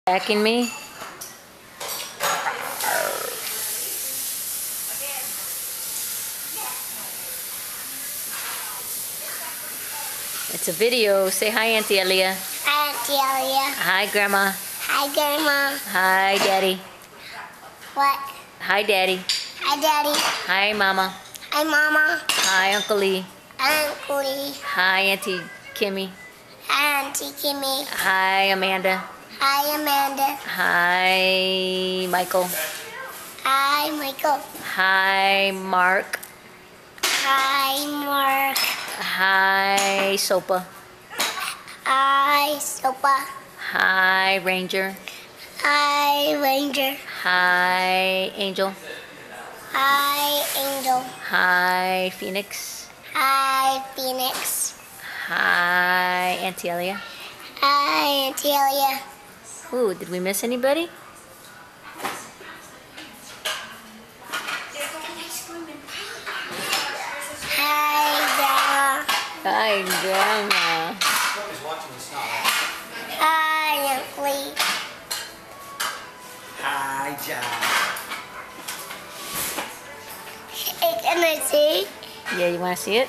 Backing me? It's a video. Say hi, Auntie Elia. Hi, Auntie Elia. Hi, Grandma. Hi, Grandma. Hi, Daddy. What? Hi, Daddy. Hi, Daddy. Hi, Mama. Hi, Mama. Hi, Uncle Lee. Hi, Uncle Lee. Hi, Auntie Kimmy. Hi, Auntie Kimmy. Hi, Amanda. Hi, Amanda. Hi, Michael. Hi, Michael. Hi, Mark. Hi, Mark. Hi, Sopa. Hi, Sopa. Hi, Ranger. Hi, Ranger. Hi, Angel. Hi, Angel. Hi, Phoenix. Hi, Phoenix. Hi, Auntie Elia. Hi, Auntie Elia. Ooh, did we miss anybody? Hi, Grandma. Hi, Grandma. Hi, Uncle Lee. Hi, John. Hey, can I see? Yeah, you want to see it?